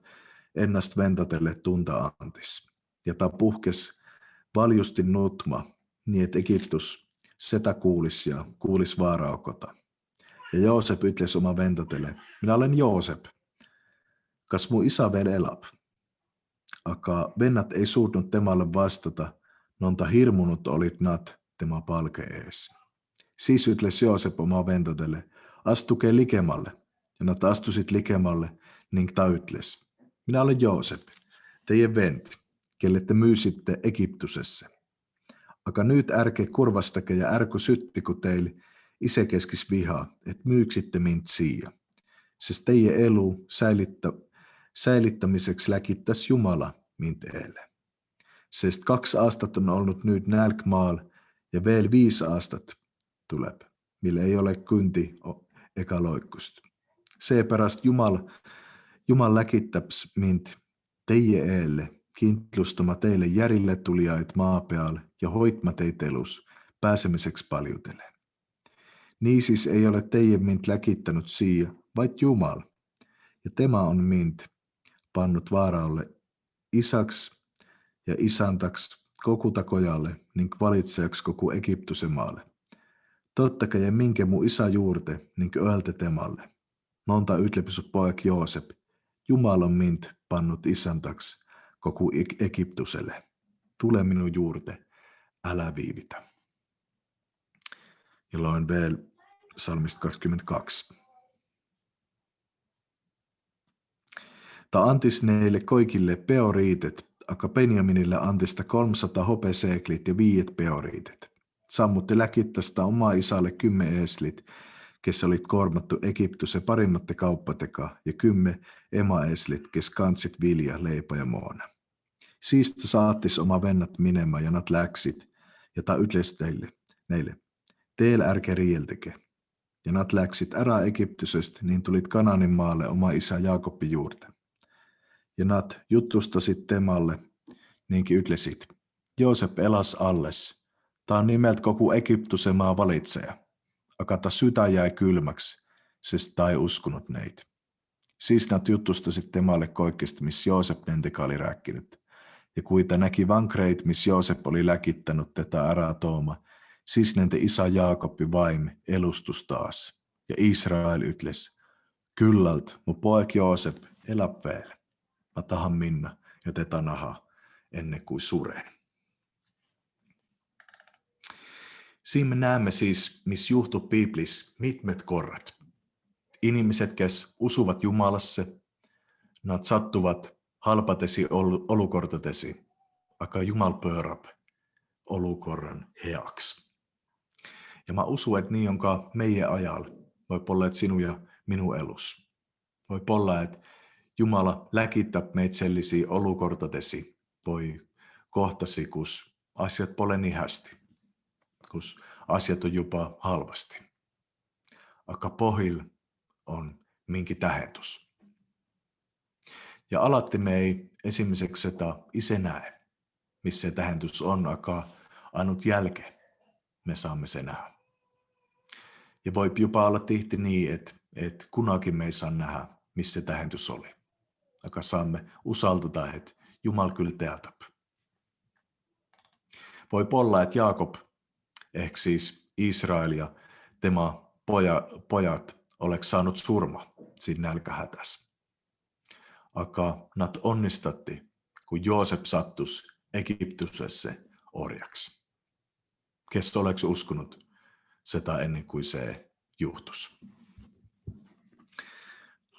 ennast ventatelle tunta antis. Ja ta puhkes valjusti nutma, niin et Egyptus setä kuulis ja kuulis Vaaraokota. Ja Joosep ytles oma ventatelle, minä olen Joosep, kas mu isä veel elab. Aga vennat ei suutnut temalle vastata, nonta hirmunut olit nad tema palke ees. Siis ytles Joosep oma ventatelle, astuke likemalle. Ja nad astusit likemalle, ning ta ütles, minä olen Joosep, teidän vent, kelle te myysitte Egyptusessa. Aga nyt ärke kurvastake ja ärku sytti, kun teille isä keskis vihaa, et myyksitte mind siia. sest teie elu säilittämiseksi läkittäs Jumala min teille. Sest 2 aastat on ollut nyt nälkmaal ja veel 5 aastat tuleb, mille ei ole kynti ega loikust. Seepärast Jumal läkittäps mind teie eelle, kindlustama teille järille tulijaid maa peal ja hoitma teitä elus pääsemiseksi paljutele. Niisiis ei ole teie mind läkittänyt siia, vaid Jumal, ja tema on mind pannut vaaraolle isäksi ja isäntäksi koko takojalle, niin valitsejaksi koko Egiptusen maalle. Tottakai ja minkä mu isä juurte, niin ölte temalle. Nonta ytlepisu poik Joosep, Jumal on mind pannut isäntäksi koko Egiptuselle. Tule minun juurte, älä viivitä. Ja loin vielä psalmista 22. Ta antis neille kaikille peoriitet, akka Benjaminille antista 300 hopeseeklit ja 5 peoriitet. Sammutti läkittästä omaa isälle 10 eslit, kes olit kormattu Egiptusen parimmatte kauppateka, ja 10 emaeslit, kes kantsit vilja, leipä ja moona. Siistä saattis oma vennat minemä, ja nat läksit, ja ta ytles neille, teillä ärke rielteke. Ja nat läksit ära Egiptusesta, niin tulit Kanaanin maalle oma isä Jaakobin juurte. Ja nat jutlustasit temalle, niinkin ytlesit, Joosep elas alles, ta on nimeltä koko Egiptusen maa valitseja, aga ta sydä jäi kylmäksi, sest ta ei uskunut neitä. Siis nat jutlustasit temalle kaikesta, missä Joosep nenteka oli rääkkinyt. Ja kui ta näki vankreit, missä Joosep oli läkittänyt tätä ära tooma, siis nente isä Jaakobi vaim elustus taas. Ja Israel ytles, kyllalt, mu poek Joosep, elä veel. Mä tahan minna ja tätä naha ennen kuin suren. Siinä me näemme siis, missä juhtuu Biblis mitmet korrat. Ihmiset, kes usuvat Jumalasse, nad sattuvat halpatesi olukortatesi, aga Jumal pöörab olukorran heaks. Ja mä usun, että niin onka meidän ajalla voi olla, että sinun ja minun elus. Voi olla, että Jumala läkittää meitä sellaisia olukortatesi, voi kohtasi, kus asiat pole niin hästi, kus asiat on jopa halvasti. Aga pohjil on minkin tähendys. Ja alatti me ei esimerkiksi sitä itse näe, missä se tähendys on, aga ainut jälkeen me saamme sen nähdä. Ja voi jopa olla tihti niin, että kunakin me ei saa nähdä, missä se tähendys oli. Aga saamme usaltata, että Jumal kyllä teatab. Voi olla, että Jaakob, ehkä siis Israel ja tema pojat, oleks saanut surma siinä nälkähätässä. Aga nad onnistatti, kun Joosep sattus Egiptusessa orjaksi. Kes oleks uskonut sitä ennen kuin se juhtus.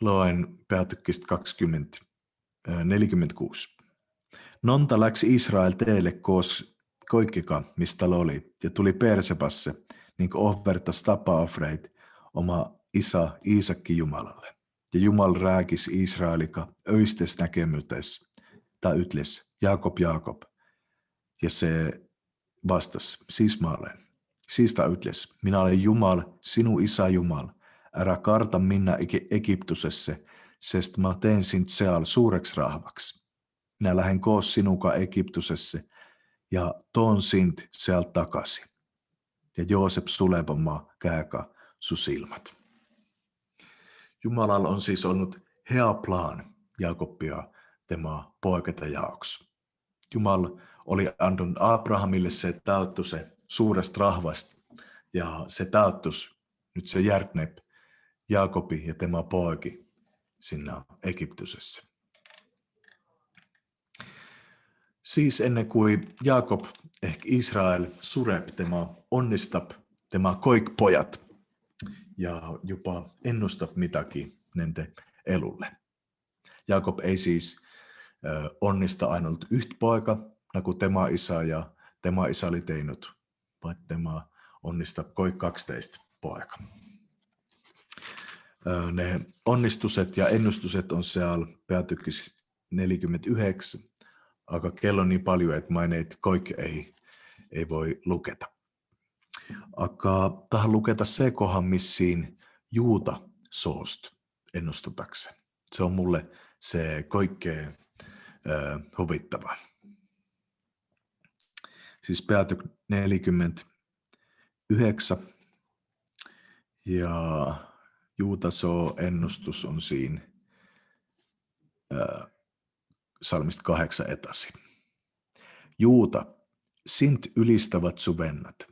Loen Päätykistä 46. Nonta läksi Israel teille koos koikika, mistä oli, ja tuli Persebasse, niin kuin ohvertas tapaofreit oma isä Iisakki Jumalalle. Ja Jumal rääkis Israelika öistes näkemytes, ta ytles, Jaakob, Jaakob. Ja se vastas, siis mä olen. Siis ta ytles, minä olen Jumal, sinu isä Jumal. Älä karta minna Egiptusesse, sest mä teen sind seal suureksi rahvaksi. Minä lähden koos sinuka Egiptusesse ja toon sind seal takaisin. Ja Joosep sulebama käeka su silmät. Jumalalla on siis ollut hea plan Jaakobia tema poiketa jaoksi. Jumal oli antanut Abrahamille se täytty se suuresta rahvasta ja se täyttys, nyt se järknep Jaakobi ja tema poiki sinne Egiptusessa. Siis ennen kuin Jaakob, ehkä Israel, sureb tema onnistab tema koik pojat ja jopa ennustab mitäkin nende elulle. Jaakob ei siis onnista ainult yhtä poika, nagu tema isä ja tema isä oli teinud, vaan tema onnistab koik 12 poika. Ne onnistuset ja ennustuset on siellä päätykis 49, aga kello on niin paljon, että mä neid kaikki ei voi luketa. Aga tahan luketa se kohan, missiin Juuta soost ennustatakseen. Se on mulle se kaikkein huvittava. Siis päätyk 49 ja Juutasoo ennustus on siinä psalmista 8 etasi. Juuta, sint ylistävät su vennat.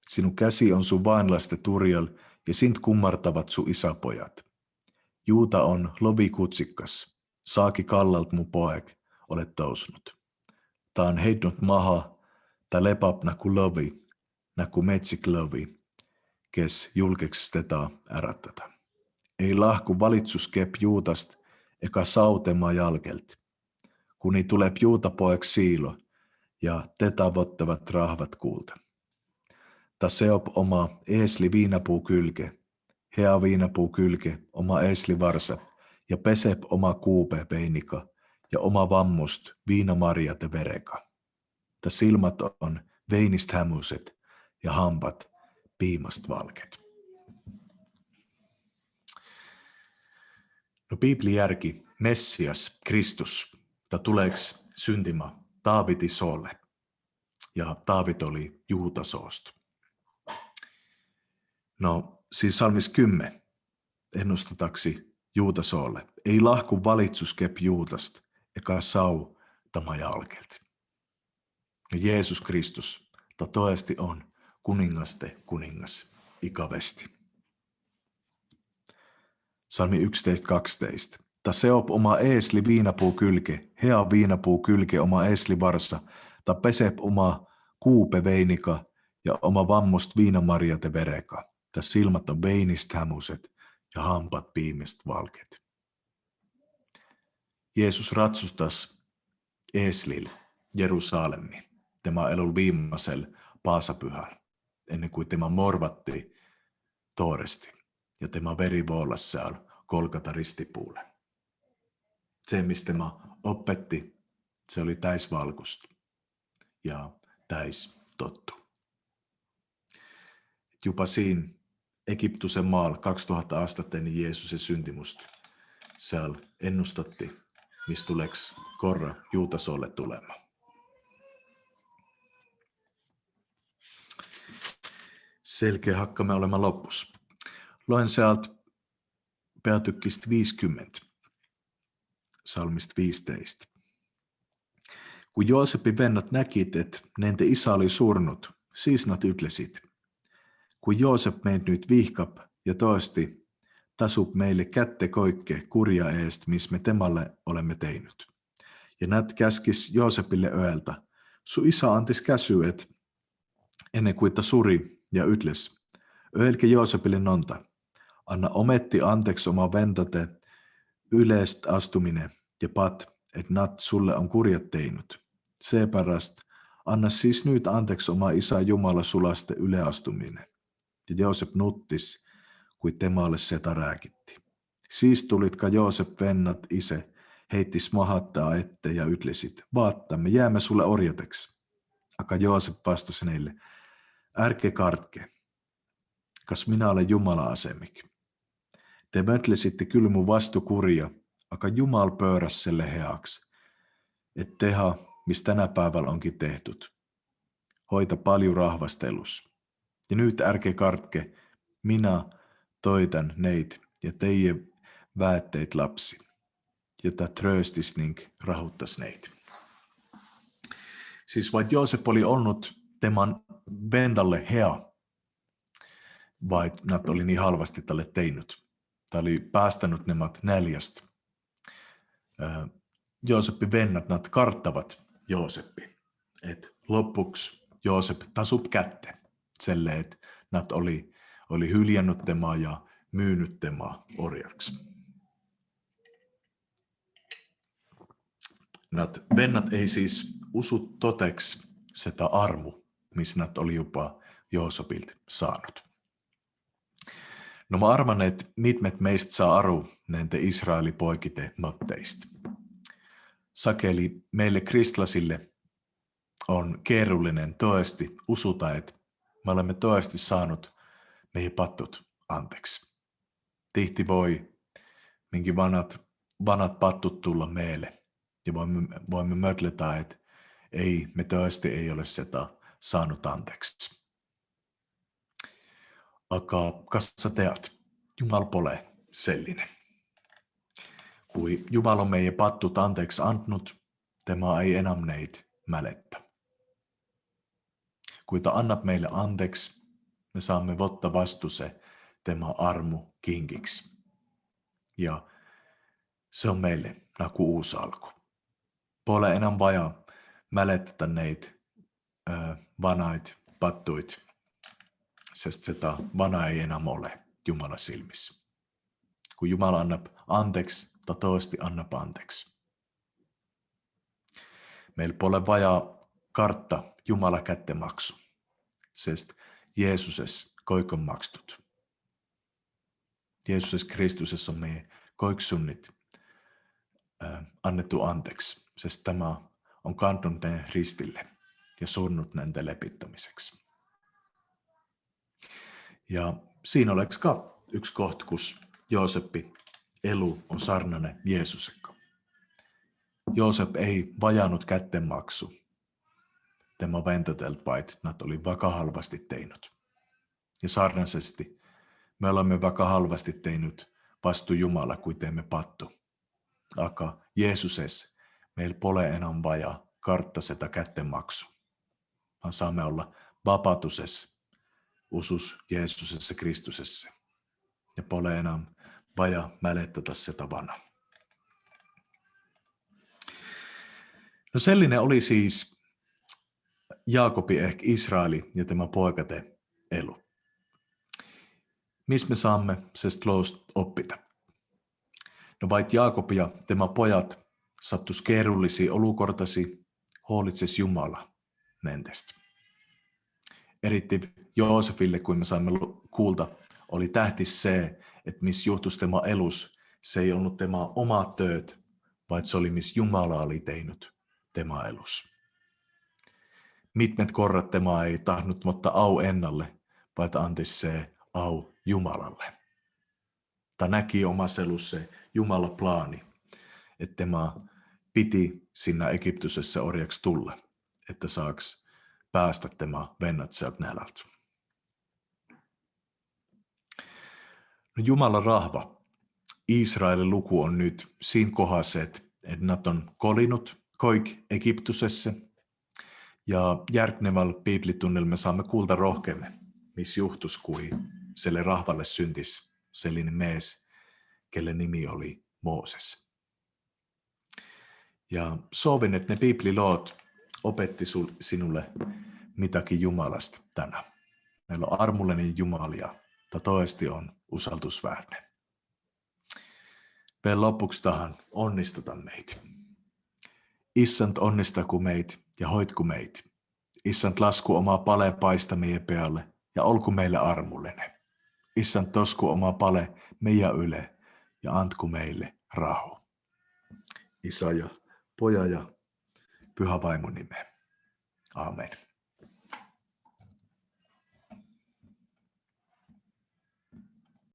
Sinun käsi on sun vainlaiste turjal ja sint kummartavat su isäpojat. Juuta on lovi kutsikas, saaki kallalt mu poeg, olet tousunut. Ta on heidnut maha, ta lepap naku lovi, naku metsik lovi, kes julkeks teda ärattata. Ei lahku valitsuskep Juutast, eka sautema jalkelt. Kuni tuleb Juutapoeg siilo, ja te tavoittavat rahvat kuulta. Ta seop oma eesli viinapuu kylke, hea viinapuu kylke, oma eesli varsa, ja pesep oma kuupe peinika, ja oma vammust viinamarjate vereka. Ta silmat on veinist hämuset, ja hampat piimast valket. No Bibliajärki, Messias, Kristus, ta tuleks syntima Taaviti soolle. Ja Taavit oli Juutasoost. No siis psalmis 10 ennustataksi Juutasoolle. Ei lahku valitsuskep Juutast, eka sau tama jalkelt. No Jeesus Kristus, ta toesti on kuningaste kuningas ikavesti. Psalmi 11.12. Ta seop oma eesli viinapuu kylke, hea viinapuu kylke oma eesli varsa, ta pesep oma kuupe veinika ja oma vammust viinamarjate vereka. Ta silmat on veinist hämuset ja hampat piimest valket. Jeesus ratsustas eeslil Jerusalemi, tema elul viimeisel paasapyhäl, ennen kuin tema morvatti tooresti ja tema veri vuolas siellä Golgata ristipuulle. Se, mistä tema opetti, se oli täis valkoista ja täis tottu. Jopa siinä Egiptusen maalla 2000 astetta ennen Jeesuksen syntimusta siellä ennustatti, mistä tuleks korra Juutasolle tulemaan. Selkeä hakkamme olemme loppus. Luen sieltä päätykkistä 50, psalmista 15. Kun Joosepin vennat näkit, että nente isä oli surnut, siis nat ytlesit. Kun Joosep meid nyt vihkap ja toisti, tasup meille kätte koikke kurja eest, miss me temalle olemme teinyt. Ja nät käskis Joosepille öeltä, su isä antis käsy, et ennen kuin ta suri ja ytles. Öelke Joosepille nonta, anna ometti anteeksi oma ventate yleest astuminen ja pat, et nat sulle on kurjat teinut. Seepärast, anna siis nyt anteeksi oma isä Jumala sulaste yleastuminen. Ja Joosep nuttis, kui temalle seta rääkitti. Siis tulitka Joosep vennat ise, heittis mahattaa ette ja ytlesit, vaatta, me jäämme sulle orjateksi. Aga Joosep vastasi neille, ärke kartke, kas minä olen Jumala asemik. Te mötlesitte kyllä mun vastukurja, aga Jumal pööras selle heaks, et teha, mis tänä päivällä onkin tehtyt. Hoita paljon rahvastelus. Ja nyt ärke kartke, minä toitan neid ja teie väetteet lapsi. Ja ta tröstis ning rahuttas neid. Siis vaid Joosep oli onnut teman vendalle hea, vai nat oli niin halvasti tälle teinyt. Tämä oli päästänyt nemat näljästä. Jooseppi vennat nat karttavat Jooseppi. Et loppuksi Joosep tasup kätte. Selle, että nat oli hyljännyt temaa ja myynyt temaa orjaksi. Nat vennat ei siis usu toteks sitä armu, missä nat oli jopa Joosepilta saanut. No mä arvan, että mitmet meistä saa aru näitä Israeli poikite motteista. Sakeli meille kristlasille on keerullinen toesti usuta, että me olemme toesti saanut meidän pattut anteeksi. Tihti voi minkin vanat pattut tulla meille ja voimme mötletä, että ei, me toesti ei ole sitä saanut anteeksi. Aga kas sä teat? Jumal pole sellinen. Kui Jumal on meidän pattut anteeksi antnut, tämä ei enää neitä mälettä. Kui ta annab meille anteeksi, me saamme votta vastuse tämä armu kinkiksi. Ja se on meille nagu uusi alku. Pole enää vaja mälettää neitä vanait pattuit, sest sitä vana ei enää ole Jumalan silmissä. Kun Jumala annab anteeksi, ta toesti annab anteeksi. Meillä pole vaja kartta Jumala kättemaksu, sest Jeesuses koikon makstut. Jeesuses Kristuses on meidän koiksunnit annettu anteeksi, sest tämä on kantunut ne ristille ja surnnut näiden lepittämiseksi. Ja siinä oleks yksi kohta, kus Jooseppi elu on sarnainen Jeesusekka. Joosep ei vajannut kättenmaksu. Tämä ventatelt vait, nat oli vaka halvasti teinut. Ja sarnaisesti me olemme vaka halvasti teinut vastu Jumala, kuin teemme pattu. Aka Jeesuses meillä pole enää vaja kartta sitä kättenmaksu. Vaan saamme olla vapautuses, usus Jeesusessa Kristusessa. Ja pole enää vaja mälettätä sitä vana. No sellinen oli siis Jaakobi ehkä Israeli ja tämä poikate elu. Missä me saamme sest loost oppita? No vait Jaakob ja tämä pojat sattus keerullisia olukortasi, huolitses Jumala nentestä. Eritti Joosefille, kun me saimme kuulta, oli tähtis se, että missä juhtus tämä elus, se ei ollut tämä oma tööt, vaan se oli missä Jumala oli teinut tämä elus. Mitmet korrat tämä ei tahnut mutta au ennalle, vaan antis se au Jumalalle. Ta näki omassa elussa se Jumala plaani, että tämä piti sinne Egyptusessa orjaksi tulla, että saaks päästä tämä vennat sieltä nälältä. No Jumalan rahva, Israelin luku on nyt siinä kohdassa, että nat on kolinut koik Egyptusessa ja järknevällä biiplitunnilla me saamme kuulta rohkeamme, missä juhtus kui selle rahvalle syntis sellainen mies, kelle nimi oli Mooses. Ja soovin, että ne biipliloot opetti sinulle mitäkin Jumalasta tänään. Meillä on armullinen Jumala ja toesti on usaltusväärne. Vielä lopuksi tähän onnistuta meitä. Issant onnistaku meit ja hoitku meit. Issant lasku omaa pale paista meidän pealle ja olku meille armullinen. Issant tosku omaa pale meidän yle ja antku meille rauhu. Isä ja Poja ja Pyhä Vaimon nimeen. Amen.